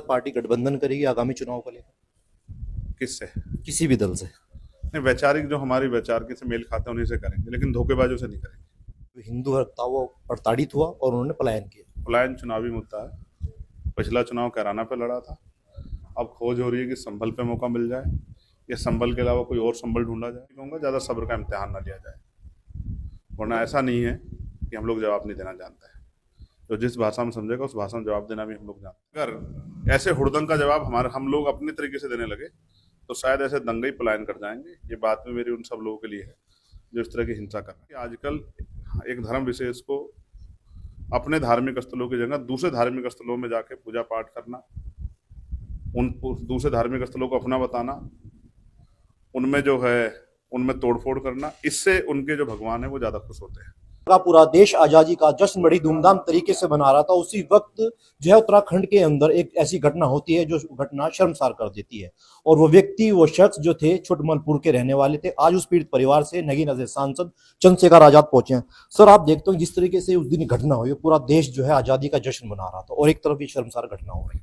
Party गठबंधन करेगी आगामी चुनाव को लेकर? किससे? किसी भी दल से। नहीं, वैचारिक जो हमारी वैचार के से मेल खाते हैं उन्हीं से करेंगे, लेकिन धोखेबाजों से नहीं करेंगे। हिंदू हक था वो प्रताड़ित हुआ और उन्होंने पलायन किया। पलायन चुनावी मुद्दा है। पिछला चुनाव कैराना पे लड़ा था। अब खोज हो रही है कि संभल पे मौका मिल जाए या संभल के अलावा कोई और संभल ढूंढा जाए। कहूँगा ज़्यादा सब्र का इम्तिहान ना लिया जाए, वरना ऐसा नहीं है कि हम लोग जवाब नहीं देना जानते हैं। तो जिस भाषा में समझेगा उस भाषा में जवाब देना भी हम लोग जानते हैं। अगर ऐसे हुड़दंग का जवाब हम लोग अपने तरीके से देने लगे तो शायद ऐसे दंगे ही पलायन कर जाएंगे। ये बात में मेरी उन सब लोगों के लिए है जो इस तरह की हिंसा कर रहे हैं। आजकल एक धर्म विशेष को अपने धार्मिक स्थलों की जगह दूसरे धार्मिक स्थलों में जाके पूजा पाठ करना, उन दूसरे धार्मिक स्थलों को अपना बताना, उनमें जो है उनमें तोड़फोड़ करना, इससे उनके जो भगवान है वो ज्यादा खुश होते हैं। पूरा देश आजादी का जश्न बड़ी धूमधाम तरीके से मना रहा था, उसी वक्त जो है उत्तराखंड के अंदर एक ऐसी घटना होती है जो घटना शर्मसार कर देती है। और वो व्यक्ति, वो शख्स जो थे छोटमलपुर के रहने वाले थे, आज उस पीड़ित परिवार से नगीना सांसद चंद्रशेखर आजाद पहुंचे हैं। सर, आप देखते हो जिस तरीके से उस दिन घटना हुई, पूरा देश जो है आजादी का जश्न मना रहा था और एक तरफ ये शर्मसार घटना हो रही।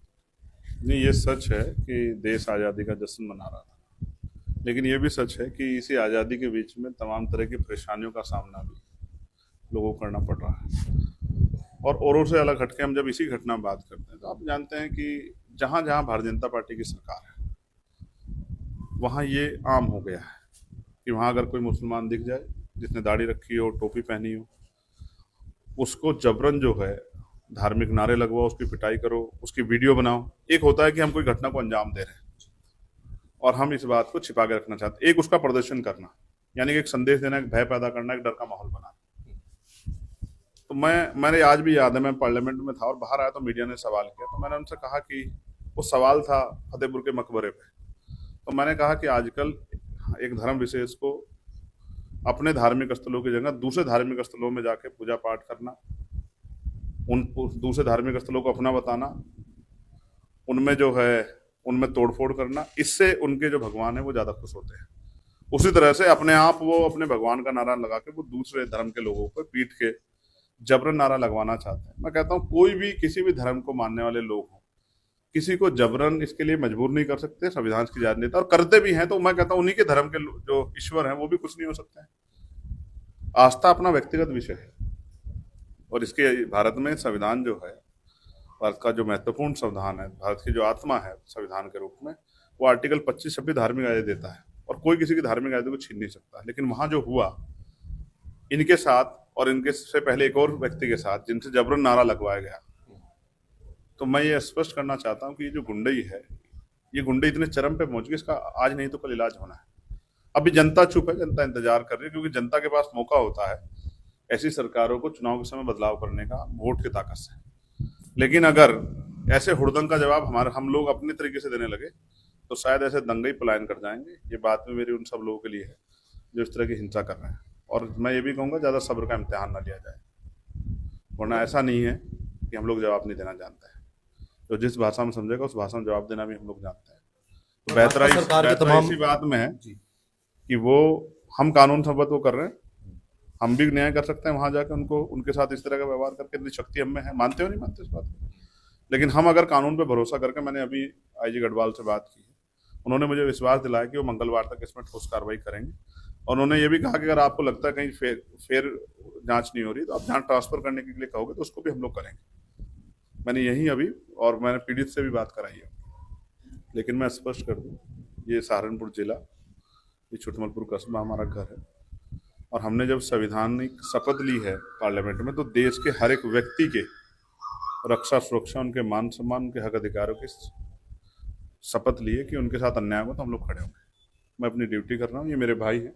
नहीं, ये सच है कि देश आज़ादी का जश्न मना रहा था, लेकिन ये भी सच है कि इसी आज़ादी के बीच में तमाम तरह की परेशानियों का सामना भी लोगों को करना पड़ रहा है। और औरों से अलग हटके हम जब इसी घटना में बात करते हैं तो आप जानते हैं कि जहाँ जहाँ भारतीय जनता पार्टी की सरकार है वहाँ ये आम हो गया है कि वहाँ अगर कोई मुसलमान दिख जाए जिसने दाढ़ी रखी हो, टोपी पहनी हो, उसको जबरन जो है धार्मिक नारे लगवाओ, उसकी पिटाई करो, उसकी वीडियो बनाओ। एक होता है कि हम कोई घटना को अंजाम दे रहे हैं और हम इस बात को छिपा के रखना चाहते हैं, एक उसका प्रदर्शन करना, यानी कि एक संदेश देना, एक भय पैदा करना, एक डर का माहौल बनाना। तो मैंने आज भी याद है, मैं पार्लियामेंट में था और बाहर आया तो मीडिया ने सवाल किया, तो मैंने उनसे कहा कि वो सवाल था फतेहपुर के मकबरे पे। तो मैंने कहा कि आजकल एक धर्म विशेष को अपने धार्मिक स्थलों की जगह दूसरे धार्मिक स्थलों में जाके पूजा पाठ करना, उन दूसरे धार्मिक स्थलों को अपना बताना, उनमें जो है उनमें तोड़फोड़ करना, इससे उनके जो भगवान है वो ज़्यादा खुश होते हैं। उसी तरह से अपने आप वो अपने भगवान का नारा लगा के वो दूसरे धर्म के लोगों पर पीट के जबरन नारा लगवाना चाहते हैं। मैं कहता हूँ कोई भी किसी भी धर्म को मानने वाले लोग हों, किसी को जबरन इसके लिए मजबूर नहीं कर सकते। संविधान की इजाजत देता है, और करते भी हैं तो मैं कहता हूँ उन्हीं के धर्म के जो ईश्वर हैं वो भी कुछ नहीं हो सकते हैं। आस्था अपना व्यक्तिगत विषय है और इसके भारत में संविधान जो है, भारत का जो महत्वपूर्ण संविधान है, भारत की जो आत्मा है संविधान के रूप में, वो आर्टिकल 25-26 धार्मिक आज़ादी देता है और कोई किसी की धार्मिक आज़ादी को छीन नहीं सकता। लेकिन वहां जो हुआ इनके साथ और इनके से पहले एक और व्यक्ति के साथ जिनसे जबरन नारा लगवाया गया, तो मैं ये स्पष्ट करना चाहता हूँ कि ये जो गुंडई है, ये गुंडई इतने चरम पे पहुंच गई, इसका आज नहीं तो कल इलाज होना है। अभी जनता चुप है, जनता इंतजार कर रही है, क्योंकि जनता के पास मौका होता है ऐसी सरकारों को चुनाव के समय बदलाव करने का वोट की ताकत से। लेकिन अगर ऐसे हुड़दंग का जवाब हम लोग अपने तरीके से देने लगे तो शायद ऐसे दंगे ही पलायन कर जाएंगे। ये बात में मेरी उन सब लोगों के लिए है जो इस तरह की हिंसा कर रहे हैं। और मैं ये भी कहूँगा ज़्यादा सब्र का इम्तिहान ना लिया जाए, वरना ऐसा नहीं है कि हम लोग जवाब नहीं देना जानते हैं। तो जिस भाषा में समझेगा उस भाषा में जवाब देना भी हम लोग जानते हैं। तो बेहतर इसी बात में है कि वो हम कानून सम्मत वो कर रहे हैं, हम भी न्याय कर सकते हैं वहां जाकर उनको उनके साथ इस तरह का व्यवहार करके। इतनी शक्ति हम में है, मानते हो नहीं मानते इस बात को, लेकिन हम अगर कानून पे भरोसा करके, मैंने अभी आईजी गढ़वाल से बात की है, उन्होंने मुझे विश्वास दिलाया कि वो मंगलवार तक इसमें ठोस कार्रवाई करेंगे। और उन्होंने ये भी कहा कि अगर आपको लगता है कहीं फेर जांच नहीं हो रही तो आप जांच ट्रांसफर करने के लिए कहोगे तो उसको भी हम लोग करेंगे। मैंने यही अभी, और मैंने पीड़ित से भी बात कराई है। लेकिन मैं स्पष्ट कर दूं, ये सहारनपुर जिला, ये छोटमलपुर कस्बा हमारा घर है, और हमने जब संवैधानिक शपथ ली है पार्लियामेंट में तो देश के हर एक व्यक्ति के रक्षा, सुरक्षा, उनके मान सम्मान, उनके हक अधिकारों की शपथ ली है कि उनके साथ अन्याय हो तो हम लोग खड़े होंगे। मैं अपनी ड्यूटी कर रहा हूँ, ये मेरे भाई हैं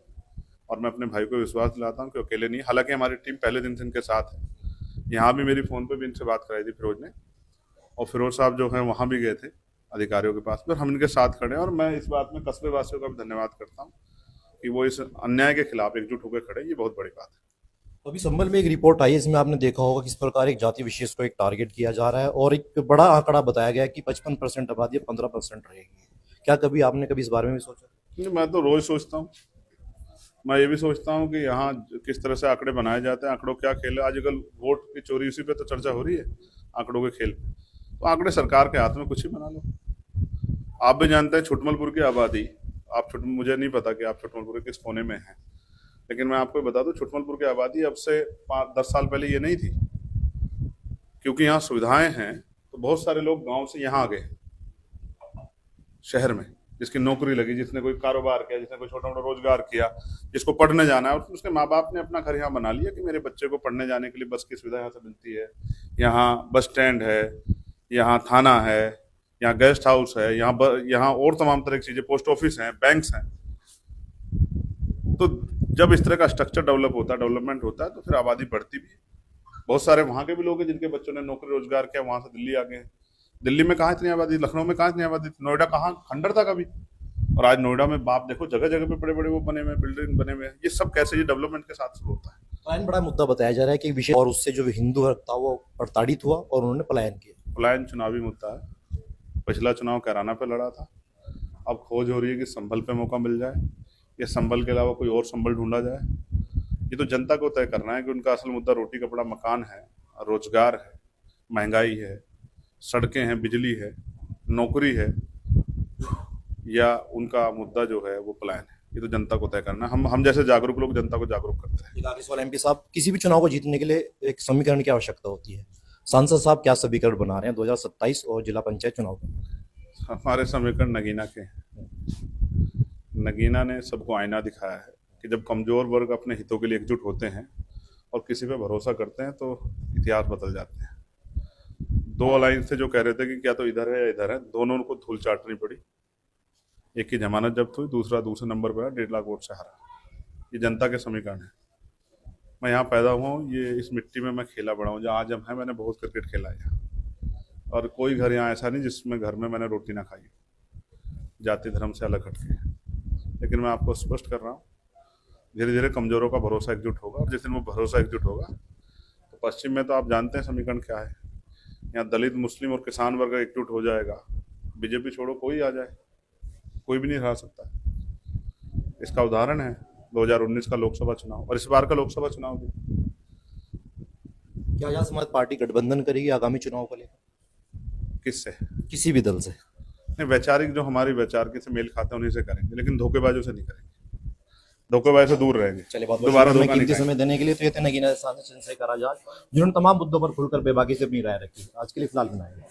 और मैं अपने भाई को विश्वास दिलाता हूँ कि अकेले नहीं। हालांकि हमारी टीम पहले दिन से इनके साथ है। यहाँ भी मेरी फ़ोन पे भी इनसे बात कराई थी फिरोज ने, और फिरोज साहब जो हैं वहाँ भी गए थे अधिकारियों के पास, पर हम इनके साथ खड़े हैं। और मैं इस बात में कस्बे वासियों का भी धन्यवाद करता हूँ कि वो इस अन्याय के खिलाफ एकजुट होकर खड़े, ये बहुत बड़ी बात है। अभी संभल में एक रिपोर्ट आई है, इसमें आपने देखा होगा किस प्रकार एक जाति विशेष को एक टारगेट किया जा रहा है और एक बड़ा आंकड़ा बताया गया है कि 55% आबादी 15% रहेगी। क्या कभी आपने इस बारे में भी सोचा? नहीं, मैं तो रोज सोचता हूँ। मैं ये भी सोचता हूँ कि यहाँ किस तरह से आंकड़े बनाए जाते हैं, आंकड़ों क्या खेल है आजकल। वोट की चोरी, उसी पे तो चर्चा हो रही है, आंकड़ों के खेल पे। तो आंकड़े सरकार के हाथ में, कुछ ही बना लो। आप भी जानते हैं छुटमलपुर की आबादी, मुझे नहीं पता कि आप छुटमलपुर के किस कोने में हैं, लेकिन मैं आपको बता दूं छुटमलपुर की आबादी अब से 5-10 साल पहले ये नहीं थी। क्योंकि यहाँ सुविधाएं हैं तो बहुत सारे लोग गांव से यहाँ आ गए शहर में, जिसकी नौकरी लगी, जिसने कोई कारोबार किया, जिसने कोई छोटा मोटा रोजगार किया, जिसको पढ़ने जाना है, और उसके माँ बाप ने अपना घर यहाँ बना लिया कि मेरे बच्चे को पढ़ने जाने के लिए बस की सुविधा यहाँ से मिलती है, यहाँ बस स्टैंड है, यहाँ थाना है, यहाँ गेस्ट हाउस है, यहाँ और तमाम तरह की चीजें, पोस्ट ऑफिस हैं, बैंक्स हैं। तो जब इस तरह का स्ट्रक्चर डेवलपमेंट होता है तो फिर आबादी बढ़ती भी है। बहुत सारे वहाँ के भी लोग हैं जिनके बच्चों ने नौकरी रोजगार किया, वहां से दिल्ली आ गए। दिल्ली में कहाँ इतनी आबादी, लखनऊ में कहाँ इतनी आबादी, नोएडा कहाँ खंडर था कभी, और आज नोएडा में बाप देखो जगह जगह पे बड़े बड़े वो बने हुए बिल्डिंग बने हुए हैं। ये सब कैसे, ये डेवलपमेंट के साथ शुरू होता है। पलायन बड़ा मुद्दा बताया जा रहा है कि विशेष और उससे जो हिंदू वर्ग था वो प्रताड़ित हुआ और उन्होंने पलायन किया। पलायन चुनावी मुद्दा है। पिछला चुनाव कैराना पे लड़ा था, अब खोज हो रही है कि संभल पे मौका मिल जाए या संभल के अलावा कोई और संभल ढूंढा जाए। ये तो जनता को तय करना है कि उनका असल मुद्दा रोटी कपड़ा मकान है, रोजगार है, महंगाई है, सड़कें हैं, बिजली है, नौकरी है, या उनका मुद्दा जो है वो पलायन है। ये तो जनता को तय करना है। हम जैसे जागरूक लोग जनता को जागरूक करते हैं। कांग्रेस वाले एमपी साहब, किसी भी चुनाव को जीतने के लिए एक समीकरण की आवश्यकता होती है। सांसद साहब क्या समीकरण बना रहे हैं 2027 और जिला पंचायत चुनाव में? हमारे समीकरण नगीना के हैं। नगीना ने सबको आईना दिखाया है कि जब कमजोर वर्ग अपने हितों के लिए एकजुट होते हैं और किसी पे भरोसा करते हैं तो इतिहास बदल जाते हैं। दो अलायंस थे जो कह रहे थे कि क्या तो इधर है या इधर है, दोनों को धूल चाटनी पड़ी। एक की जमानत जब्त हुई, दूसरा दूसरे नंबर पर 1.5 लाख वोट से हारा। ये जनता के समीकरण है। मैं यहाँ पैदा हुआ हूँ, ये इस मिट्टी में मैं खेला बड़ा हूँ, जहाँ जब है मैंने बहुत क्रिकेट खेला है, और कोई घर यहाँ ऐसा नहीं जिसमें घर में मैंने रोटी ना खाई, जाति धर्म से अलग हटके। लेकिन मैं आपको स्पष्ट कर रहा हूँ, धीरे धीरे कमजोरों का भरोसा एकजुट होगा, और जिस दिन वो भरोसा एकजुट होगा तो पश्चिम में तो आप जानते हैं समीकरण क्या है। यहाँ दलित, मुस्लिम और किसान वर्ग एकजुट हो जाएगा। बीजेपी छोड़ो कोई आ जाए, कोई भी नहीं हरा सकता। इसका उदाहरण है 2019 का लोकसभा चुनाव और इस बार का लोकसभा चुनाव भी। क्या आजाद समाज पार्टी गठबंधन करेगी आगामी चुनाव को लेकर? किससे? किसी भी दल से नहीं, वैचारिक जो हमारी वैचारिक से मेल खाते हैं उन्हीं से करेंगे, लेकिन धोखेबाजों से नहीं करेंगे। धोखेबाजी से दूर रहेंगे। चलिए, बहुत दोबारा बहुत धोखा नहीं कीमती समय देने के लिए। तो ये थे नगीना सांसद चंद्रशेखर आजाद, जिन्होंने तमाम मुद्दों पर खुलकर बेबाकी से अपनी राय रखी। आज के लिए फिलहाल बनाएंगे।